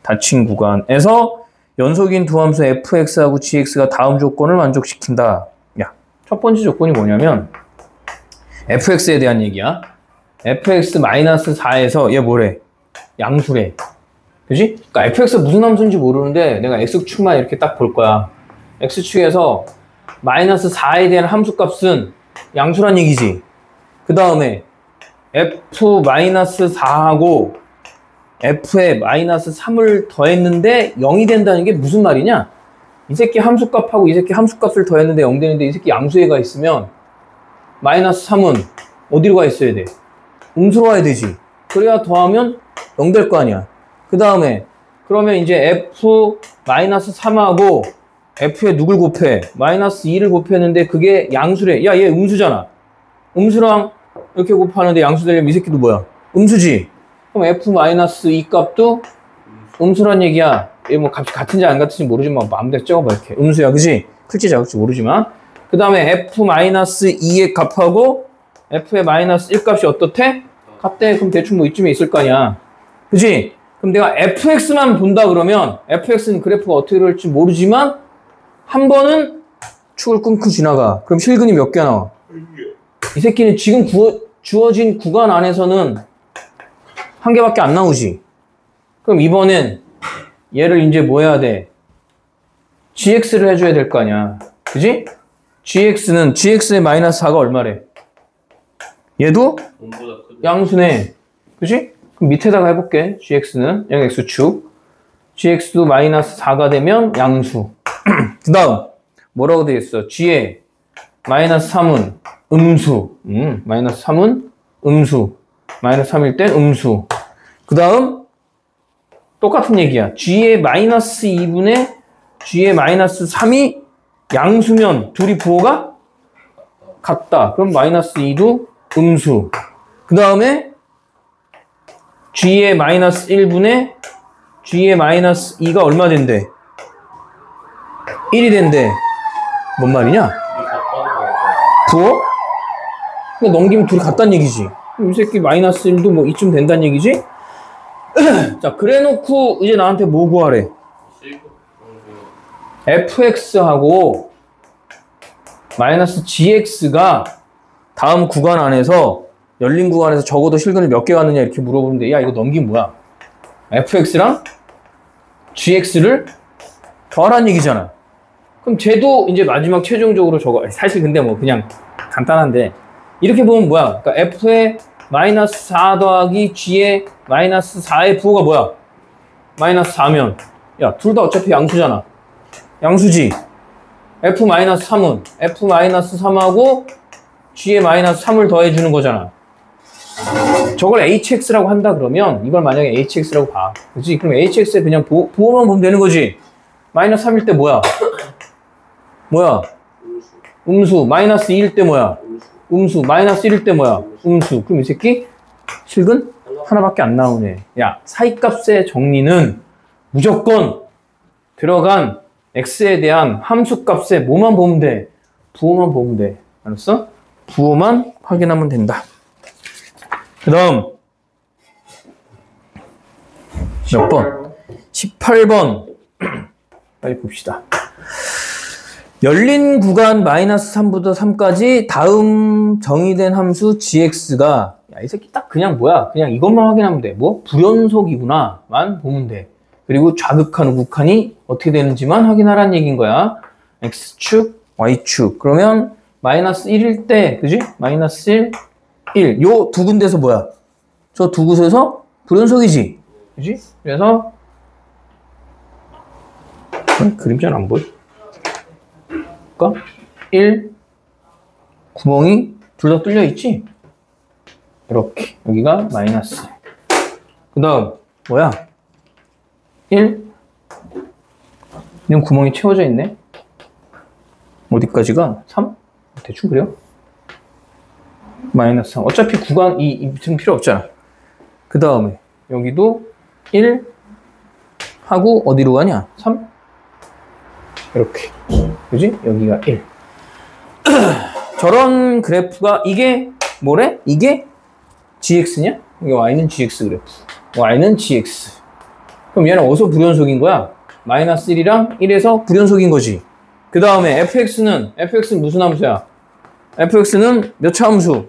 닫힌 구간에서 연속인 두 함수 fx하고 gx가 다음 조건을 만족시킨다. 야, 첫 번째 조건이 뭐냐면 fx에 대한 얘기야. fx 마이너스 4에서 얘 뭐래? 양수래. 그지? 그러니까 fx가 무슨 함수인지 모르는데 내가 x축만 이렇게 딱 볼 거야. x축에서 마이너스 4에 대한 함수값은 양수란 얘기지. 그 다음에 f-4하고 f에 마이너스 3을 더했는데 0이 된다는 게 무슨 말이냐? 이 새끼 함수값하고 이 새끼 함수값을 더했는데 0 되는데 이 새끼 양수에 가 있으면 마이너스 3은 어디로 가 있어야 돼? 음수로 와야 되지. 그래야 더하면 0 될 거 아니야. 그 다음에 그러면 이제 f-3하고 f에 누굴 곱해? 마이너스 2를 곱했는데 그게 양수래. 야, 얘 음수잖아. 음수랑 이렇게 곱하는데 양수 되려면 이 새끼도 뭐야? 음수지. 그럼 f-2 값도 음수란 얘기야. 얘 뭐 값이 같은지 안 같은지 모르지만 마음대로 적어봐 이렇게. 음수야, 그지? 클지 작을지 모르지만. 그 다음에 f-2의 값하고 f의 마이너스 1 값이 어떻대? 같대. 그럼 대충 뭐 이쯤에 있을 거 아니야. 그지? 그럼 내가 fx만 본다 그러면 fx는 그래프가 어떻게 그럴지 모르지만 한 번은 축을 끊고 지나가. 그럼 실근이 몇 개 나와? 이 새끼는 지금 주어진 구간 안에서는 한 개밖에 안 나오지. 그럼 이번엔 얘를 이제 뭐 해야 돼? gx를 해줘야 될 거 아니야. 그지? gx의 마이너스 4가 얼마래? 얘도 양수네. 그지? 그럼 밑에다가 해볼게. gx는 여기 x축. gx도 마이너스 4가 되면 양수. 그 다음 뭐라고 되겠어? g에 마이너스 3은 음수. 마이너스 3은 음수. 마이너스 3일 땐 음수. 그 다음 똑같은 얘기야. g의 마이너스 2분의 g의 마이너스 3이 양수면 둘이 부호가 같다. 그럼 마이너스 2도 음수. 그 다음에 g의 마이너스 1분의 g의 마이너스 2가 얼마 된대? 1이 된대. 뭔 말이냐? 부호? 그냥 넘기면 둘이 같다는 얘기지. 이 새끼 마이너스 1도 뭐 이쯤 된다는 얘기지? 자, 그래 놓고 이제 나한테 뭐 구하래? fx하고 마이너스 gx가 다음 구간 안에서 열린 구간에서 적어도 실근을 몇 개 갔느냐 이렇게 물어보는데 야 이거 넘기면 뭐야? fx랑 gx를 더하라는 얘기잖아. 그럼 쟤도 이제 마지막 최종적으로 저거 사실 근데 뭐 그냥 간단한데 이렇게 보면 뭐야? 그러니까 f의 마이너스 4 더하기 g의 마이너스 4의 부호가 뭐야? 마이너스 4면 야 둘 다 어차피 양수잖아. 양수지. f-3은 f-3하고 g의 마이너스 3을 더해주는 거잖아. 저걸 hx라고 한다 그러면 이걸 만약에 hx라고 봐. 그치? 그럼 hx에 그냥 부호만 보면 되는 거지. 마이너스 3일 때 뭐야? 뭐야? 음수. 마이너스 2일 때 뭐야? 음수. 마이너스 1일 때 뭐야? 음수. 그럼 이 새끼 실근 하나밖에 안 나오네. 야, 사이값의 정리는 무조건 들어간 x에 대한 함수값에 뭐만 보면 돼? 부호만 보면 돼. 알았어? 부호만 확인하면 된다. 그 다음 몇 번? 18번 빨리 봅시다. 열린 구간 마이너스 3부터 3까지 다음 정의된 함수 gx가 야, 이 새끼 딱 그냥 뭐야? 그냥 이것만 확인하면 돼. 뭐? 불연속이구나 만 보면 돼. 그리고 좌극한 우극한이 어떻게 되는지만 확인하라는 얘기인 거야. x축, y축. 그러면 마이너스 1일 때, 그지? 마이너스 1, 1. 요 두 군데서 뭐야? 저 두 곳에서 불연속이지? 그지? 그래서 그림 잘 안 보여? 그러니까 1, 구멍이 둘 다 뚫려 있지? 이렇게. 여기가 마이너스. 그 다음 뭐야? 1. 이런 구멍이 채워져 있네. 어디까지가? 3? 대충 그래요? 마이너스 3. 어차피 구간 이 지금 필요 없잖아. 그 다음에 여기도 1 하고 어디로 가냐? 3? 이렇게. 그지? 여기가 1. 저런 그래프가 이게 뭐래? 이게 gx냐? 이게 y는 gx 그래프. y는 gx. 그럼 얘는 어디서 불연속인 거야? 마이너스 1이랑 1에서 불연속인 거지. 그 다음에 fx는 무슨 함수야? fx는 몇 차 함수?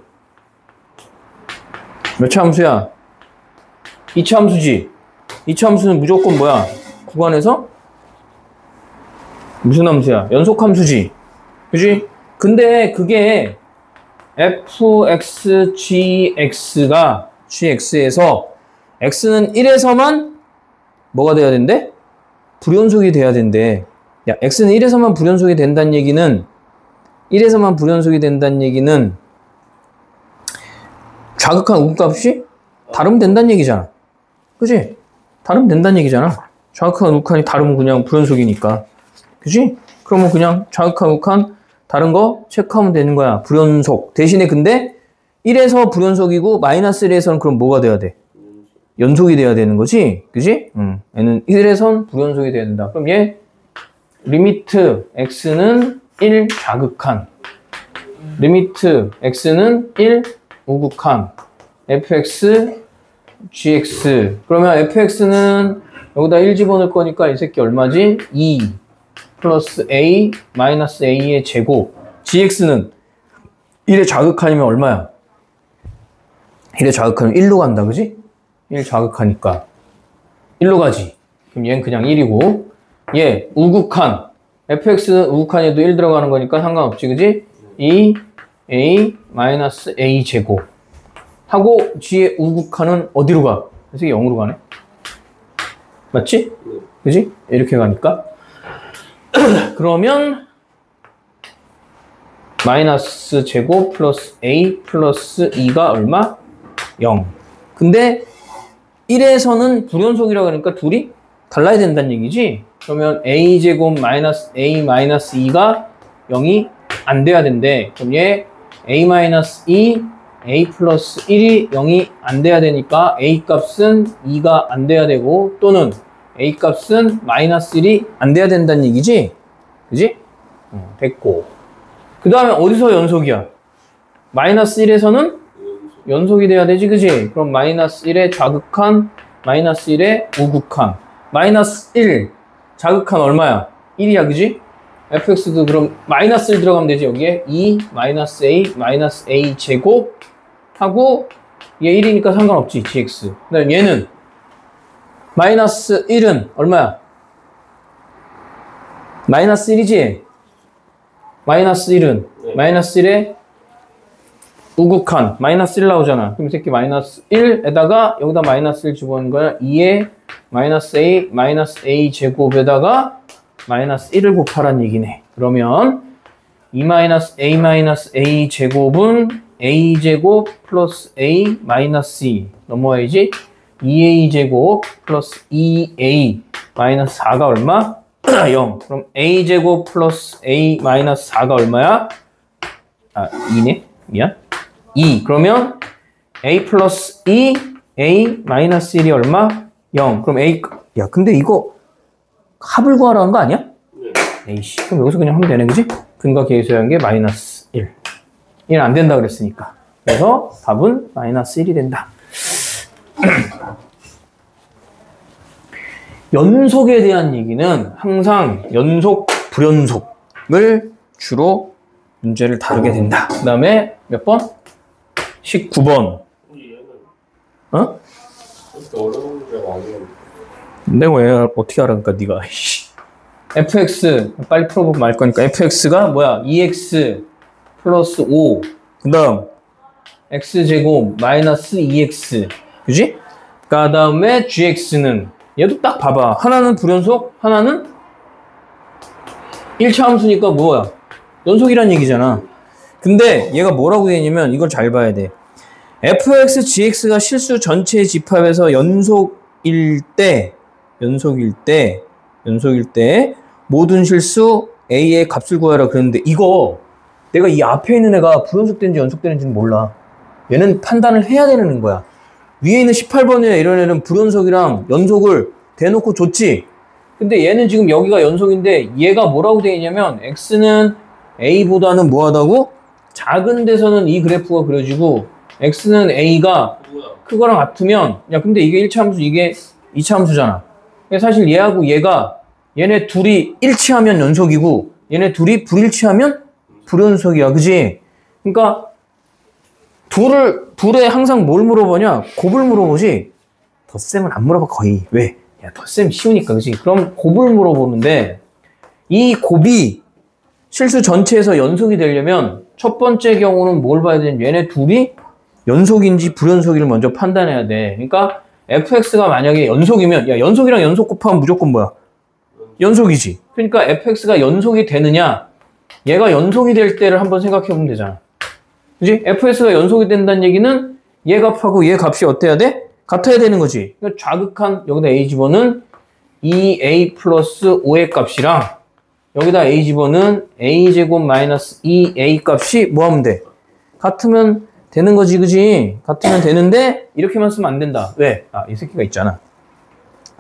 몇 차 함수야? 2차 함수지. 2차 함수는 무조건 뭐야? 구간에서 무슨 함수야? 연속 함수지. 그지? 근데 그게 fxgx가 gx에서 x는 1에서만 뭐가 돼야 된대? 불연속이 돼야 된대. 야, x는 1에서만 불연속이 된다는 얘기는 1에서만 불연속이 된다는 얘기는 좌극한 우극값이 다르면 된다는 얘기잖아. 그지? 다르면 된다는 얘기잖아. 좌극한 우극한이 다르면 그냥 불연속이니까. 그지? 그러면 그냥 좌극한 우극한 다른 거 체크하면 되는 거야. 불연속. 대신에 근데 1에서 불연속이고 마이너스 1에서는 그럼 뭐가 돼야 돼? 연속이 돼야 되는 거지? 그지? 얘는 1에선 불연속이 돼야 된다. 그럼 얘 리미트 x는 1 좌극한 리미트 x는 1 우극한 fx gx. 그러면 fx는 여기다 1 집어넣을 거니까 이 새끼 얼마지? 2. 플러스 a 마이너스 a의 제곱 gx는 1의 좌극한이면 얼마야? 1의 좌극하면 1로 간다, 그지? 1 좌극하니까 1로 가지. 그럼 얘는 그냥 1이고 얘 우극한 fx는 우극한에도 1 들어가는 거니까 상관없지, 그지? 2a 마이너스 a 제곱 하고 g의 우극한은 어디로 가? 그래서 0으로 가네. 맞지? 그지? 이렇게 가니까 그러면 마이너스 제곱 플러스 a 플러스 2가 얼마? 0. 근데 1에서는 불연속이라고 하니까 둘이 달라야 된다는 얘기지? 그러면 a 제곱 마이너스 a 마이너스 2가 0이 안 돼야 된대. 그럼 얘 a 마이너스 2, a 플러스 1이 0이 안 돼야 되니까 a 값은 2가 안 돼야 되고 또는 a 값은 마이너스 1이 안 돼야 된다는 얘기지? 그지? 됐고. 그 다음에 어디서 연속이야? 마이너스 1에서는 연속이 돼야 되지, 그지? 그럼 마이너스 1의 좌극한, 마이너스 1의 우극한. 마이너스 1, 좌극한 얼마야? 1이야, 그지? fx도 그럼 마이너스 1 들어가면 되지, 여기에. 2, 마이너스 a 제곱 하고 얘 1이니까 상관없지, gx. 그 다음 얘는 마이너스 1은 얼마야? 마이너스 1이지? 마이너스 1은 마이너스 1에 우극한 마이너스 1 나오잖아. 그럼 이 새끼 마이너스 1에다가 여기다 마이너스 1 집어넣는 거야. 2에 마이너스 a 제곱에다가 마이너스 1을 곱하란 얘기네. 그러면 2 마이너스 a 제곱은 a 제곱 플러스 a 마이너스 2 넘어와야지. 2a 제곱 플러스 2a 마이너스 4가 얼마? 0. 그럼 a 제곱 플러스 a 마이너스 4가 얼마야? 2네. 미안. 2. 그러면 a 플러스 2, a 마이너스 1이 얼마? 0. 그럼 a, 야, 근데 이거 합을 구하라는 거 아니야? 에이씨. 그럼 여기서 그냥 하면 되네, 그지? 근과 계수한 게 마이너스 1. 1 안 된다 그랬으니까. 그래서 답은 마이너스 1이 된다. 연속에 대한 얘기는 항상 연속, 불연속을 주로 문제를 다루게 된다. 그 다음에 몇 번? 19번. 어? 그렇게 어려운 문제가 아니었는데. 내가 왜 어떻게 알아? 그러니까 네가 fx 빨리 풀어보고 말 거니까 fx가 뭐야? 2x 플러스 5. 그 다음 x제곱 마이너스 2x. 그지? 그 다음에 gx는 얘도 딱 봐봐. 하나는 불연속, 하나는 1차 함수니까 뭐야? 연속이란 얘기잖아. 근데 얘가 뭐라고 되냐면 이걸 잘 봐야 돼. fx, gx가 실수 전체의 집합에서 연속일 때 모든 실수 a의 값을 구하라 그랬는데 이거 내가 이 앞에 있는 애가 불연속된지 연속되는지는 몰라. 얘는 판단을 해야 되는 거야. 위에 있는 18번에 이런 애는 불연속이랑 연속을 대놓고 줬지. 근데 얘는 지금 여기가 연속인데 얘가 뭐라고 되어 있냐면 x는 a보다는 뭐하다고? 작은 데서는 이 그래프가 그려지고 x는 a가 크거랑 같으면 야 근데 이게 1차 함수 이게 2차 함수잖아. 사실 얘하고 얘가 얘네 둘이 일치하면 연속이고 얘네 둘이 불일치하면 불연속이야. 그지? 그러니까 둘에 항상 뭘 물어보냐? 곱을 물어보지. 덧셈은 안 물어봐 거의. 왜? 야 덧셈 쉬우니까. 그지? 그럼 곱을 물어보는데 이 곱이 실수 전체에서 연속이 되려면 첫 번째 경우는 뭘 봐야 되냐면 얘네 둘이 연속인지 불연속인지를 먼저 판단해야 돼. 그러니까 fx가 만약에 연속이면 야 연속이랑 연속 곱하면 무조건 뭐야? 연속이지. 그러니까 fx가 연속이 되느냐 얘가 연속이 될 때를 한번 생각해 보면 되잖아. 그지? fx가 연속이 된다는 얘기는 얘 값하고 얘 값이 어때야 돼? 같아야 되는 거지. 그러니까 좌극한 여기다 a 집어는 2a 플러스 5의 값이랑 여기다 a 집어는 a제곱 마이너스 2a 값이 뭐 하면 돼? 같으면 되는 거지, 그지? 같으면 되는데 이렇게만 쓰면 안 된다. 왜? 이 새끼가 있잖아.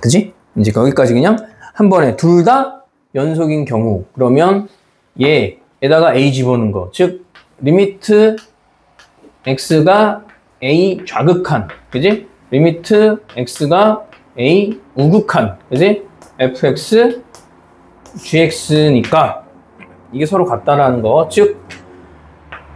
그지? 이제 거기까지 그냥 한 번에 둘 다 연속인 경우 그러면 얘에다가 a 집어넣는 거. 즉 리미트 x가 a 좌극한, 그지? 리미트 x가 a 우극한, 그지? fx gx니까 이게 서로 같다라는 거. 즉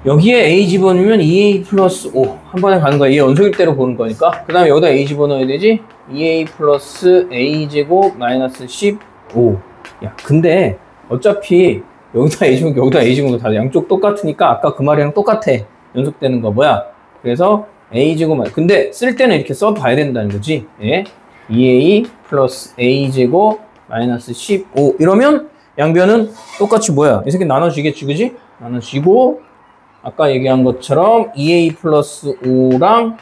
여기에 a 집어넣으면 2a 플러스 5 한 번에 가는 거야. 이게 연속일 대로 보는 거니까. 그 다음에 여기다 a 집어넣어야 되지. 2a 플러스 a 제곱 마이너스 15. 야 근데 어차피 여기다 a 제곱 여기다 a 제곱도 다 양쪽 똑같으니까 아까 그 말이랑 똑같아. 연속되는 거 뭐야. 그래서 a 제곱 근데 쓸 때는 이렇게 써봐야 된다는 거지. 예? 2a 플러스 a 제곱 마이너스 15 이러면 양변은 똑같이 뭐야. 이 새끼 나눠지겠지 그지? 나눠지고 아까 얘기한 것처럼 2a 플러스 5랑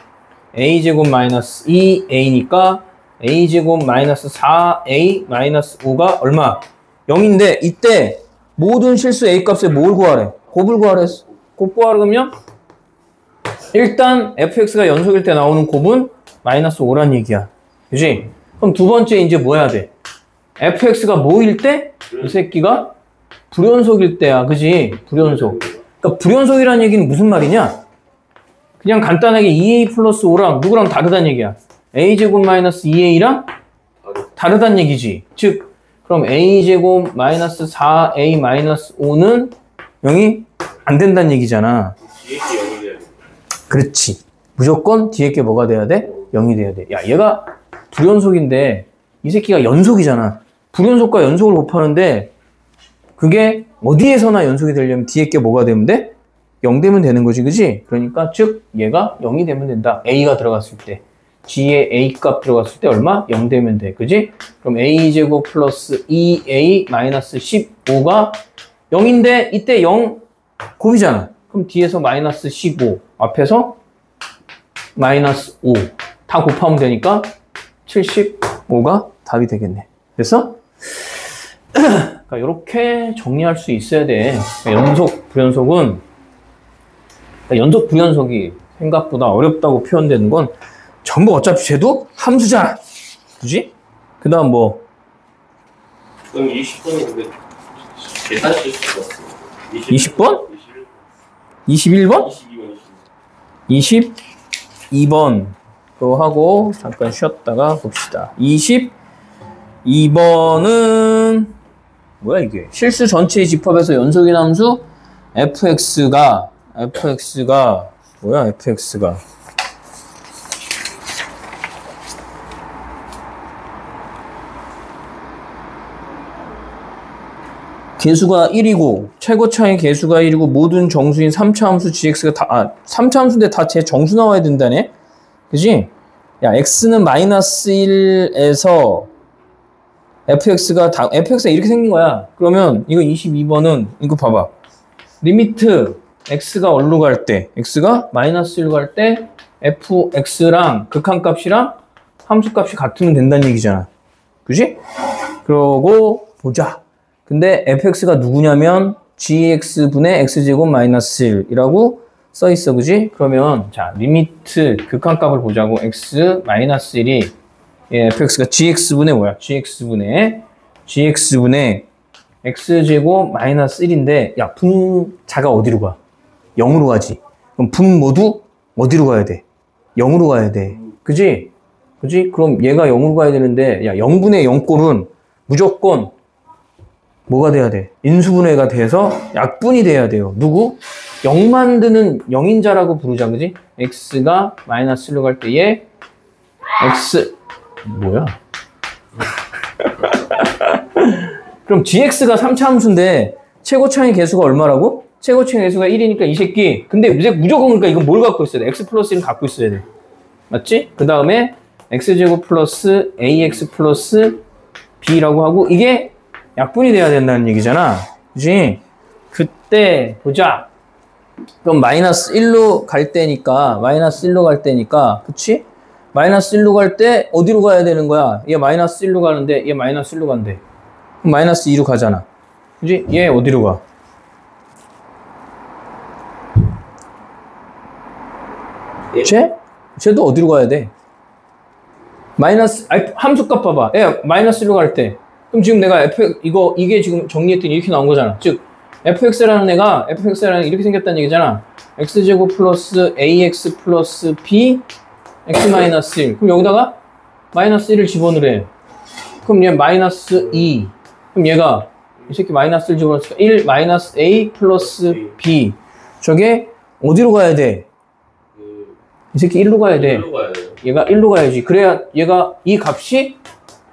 a제곱 마이너스 2a니까 a제곱 마이너스 4a 마이너스 5가 얼마? 0인데 이때 모든 실수 a 값에 뭘 구하래? 곱을 구하래. 곱 구하라 그러면 일단 fx가 연속일 때 나오는 곱은 마이너스 5란 얘기야. 그지? 그럼 두 번째 이제 뭐 해야 돼? fx가 뭐일 때? 이 새끼가 불연속일 때야. 그지? 불연속. 그러니까 불연속이라는 얘기는 무슨 말이냐? 그냥 간단하게 2a 플러스 5랑 누구랑 다르다는 얘기야. a제곱 마이너스 2a랑 다르다는 얘기지. 즉 그럼 a제곱 마이너스 4a 마이너스 5는 0이 안 된다는 얘기잖아. 뒤에 게 0이 돼야 돼. 그렇지. 무조건 뒤에 게 뭐가 돼야 돼? 0이 돼야 돼. 야 얘가 불연속인데 이 새끼가 연속이잖아. 불연속과 연속을 곱하는데 그게 어디에서나 연속이 되려면 뒤에 게 뭐가 되면 돼? 0 되면 되는 거지, 그지? 그러니까 즉 얘가 0이 되면 된다. a가 들어갔을 때. g에 a 값 들어갔을 때 얼마? 0 되면 돼, 그지? 그럼 a제곱 플러스 2a 마이너스 15가 0인데 이때 0 곱이잖아. 그럼 뒤에서 마이너스 15 앞에서 마이너스 5 다 곱하면 되니까 75가 답이 되겠네. 됐어? 그러니까 이렇게 정리할 수 있어야 돼. 그러니까 연속, 불연속은 그러니까 연속, 불연속이 생각보다 어렵다고 표현되는 건 전부 어차피 쟤도 함수잖아. 그지? 그 다음 뭐 그럼 20번은 근데 계산 실수가 없어. 20번? 21번? 22번. 22번 그거 하고 잠깐 쉬었다가 봅시다. 22번은 뭐야 이게? 실수 전체의 집합에서 연속인 함수 fx가 뭐야 fx가 개수가 1이고 최고차의 개수가 1이고 모든 정수인 3차 함수 gx가 다 3차 함수인데 다 제 정수 나와야 된다네. 그지? 야 x는 마이너스 1에서 fx가 이렇게 생긴 거야. 그러면 이거 22번은 이거 봐봐. 리미트 x가 어디로 갈 때 x가 마이너스 1로 갈 때 fx랑 극한값이랑 함수값이 같으면 된다는 얘기잖아. 그지? 그러고 보자. 근데 fx가 누구냐면 gx분의 x제곱 마이너스 1이라고 써있어. 그지? 그러면 자 리미트 극한값을 보자고. x 마이너스 1이 fx가 gx분의 뭐야? gx분의 x제곱 마이너스 1인데 야 분자가 어디로 가? 0으로 가지. 그럼 분 모두 어디로 가야 돼? 0으로 가야 돼. 그지? 그럼 얘가 0으로 가야 되는데 야 0분의 0꼴은 무조건 뭐가 돼야 돼? 인수분해가 돼서 약분이 돼야 돼요. 누구? 0 만드는 0인자라고 부르자. 그지? x가 마이너스 1로 갈 때 얘 x 뭐야? 그럼 gx가 3차 함수인데 최고차의 개수가 얼마라고? 최고차의 개수가 1이니까 이 새끼. 근데 무조건 그러니까 이건 뭘 갖고 있어야 돼? x 플러스 1을 갖고 있어야 돼. 맞지? 그 다음에 x제곱 플러스 ax 플러스 b라고 하고 이게 약분이 돼야 된다는 얘기잖아. 그지? 그때 보자. 그럼 마이너스 1로 갈 때니까 그치? 마이너스 1로 갈 때 어디로 가야 되는 거야? 얘 마이너스 1로 가는데 얘 마이너스 1로 간대. 그럼 마이너스 2로 가잖아. 그지? 얘 어디로 가? 쟤도 어디로 가야 돼? 마이너스, 함수값 봐봐. 얘 마이너스 1로 갈 때. 그럼 지금 내가 이게 지금 정리했더니 이렇게 나온 거잖아. 즉, fx라는 애가 이렇게 생겼다는 얘기잖아. x제곱 플러스 ax 플러스 b x 마이너스 1. 그럼 여기다가 마이너스 1을 집어넣으래. 그럼 얘 마이너스 2. 그럼 얘가 이 새끼 마이너스를 집어넣으니까 1 마이너스 A 플러스 B. 저게 어디로 가야 돼? 이 새끼 1로 가야 돼. 얘가 1로 가야지. 그래야 얘가 이 값이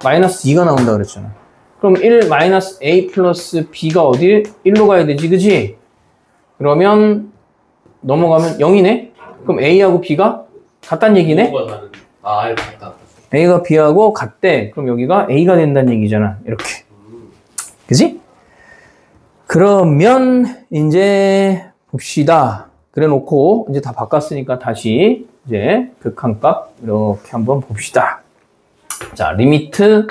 마이너스 2가 나온다 그랬잖아. 그럼 1 마이너스 A 플러스 B가 어디 1로 가야 되지, 그지? 그러면 넘어가면 0이네? 그럼 A하고 B가 같다는 얘기네? A가 B하고 같대. 그럼 여기가 A가 된다는 얘기잖아. 이렇게. 그지? 그러면 이제 봅시다. 그래 놓고 이제 다 바꿨으니까 다시 이제 극한값 이렇게 한번 봅시다. 자, 리미트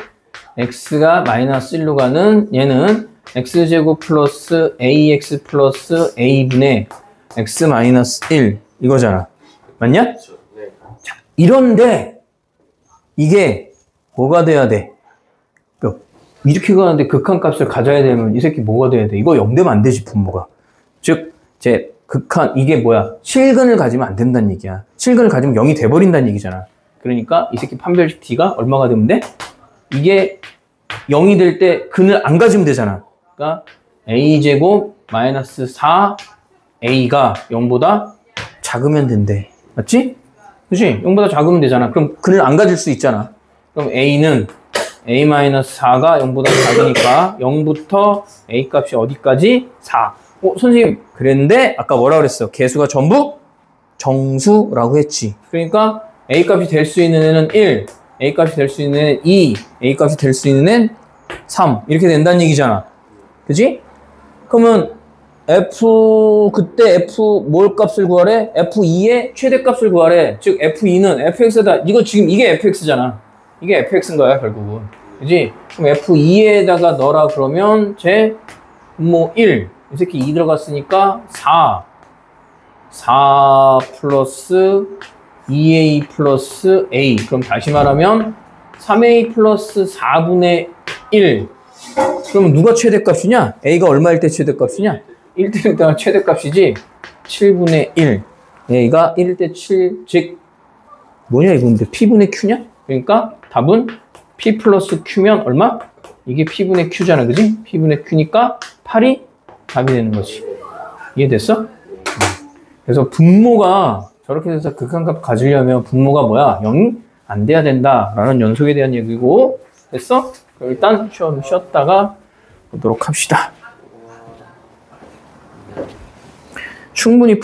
x가 마이너스 1로 가는 얘는 x제곱 플러스 ax 플러스 a분의 x 마이너스 1 이거잖아. 맞냐? 네. 자, 이런데 이게 뭐가 돼야 돼? 이렇게 가는데 극한값을 가져야 되면 이 새끼 뭐가 돼야 돼? 이거 0 되면 안 되지, 분모가. 즉, 제 극한, 이게 뭐야? 실근을 가지면 안 된다는 얘기야. 실근을 가지면 0이 돼버린다는 얘기잖아. 그러니까 이 새끼 판별식 t가 얼마가 되면 돼? 이게 0이 될 때 근을 안 가지면 되잖아. 그러니까 a제곱 마이너스 4a가 0보다 작으면 된대. 맞지? 그치? 0보다 작으면 되잖아. 그럼 근을 안 가질 수 있잖아. 그럼 a는 a-4가 0보다 작으니까 0부터 a 값이 어디까지? 4. 선생님 그랬는데 아까 뭐라 그랬어? 개수가 전부 정수라고 했지. 그러니까 a 값이 될 수 있는 애는 1, a 값이 될 수 있는 애는 2, a 값이 될 수 있는 애는 3 이렇게 된다는 얘기잖아. 그지? 그러면 그때 f 뭘 값을 구하래? f2의 최대값을 구하래. 즉 f2는 fx다. 이거 지금 이게 fx잖아. 이게 fx인 거야 결국은. 그지? 그럼 f2에다가 넣어라 그러면 제 분모 1. 이 새끼 2 들어갔으니까 4 플러스 2a 플러스 a. 그럼 다시 말하면 3a 플러스 4분의 1. 그럼 누가 최대값이냐? a가 얼마일 때 최대값이냐? 1일 때가 최대값이지. 7분의 1. a가 1일 때 7, 즉 뭐냐 이거 근데 p분의 q냐? 그러니까 답은 p 플러스 q면 얼마? 이게 p분의 q잖아, 그지? p분의 q니까 8이 답이 되는 거지. 이해됐어? 그래서 분모가 저렇게 돼서 극한값 가지려면 분모가 뭐야? 0이 안 돼야 된다라는 연속에 대한 얘기고. 됐어? 그럼 일단 좀 쉬었다가 보도록 합시다. 충분히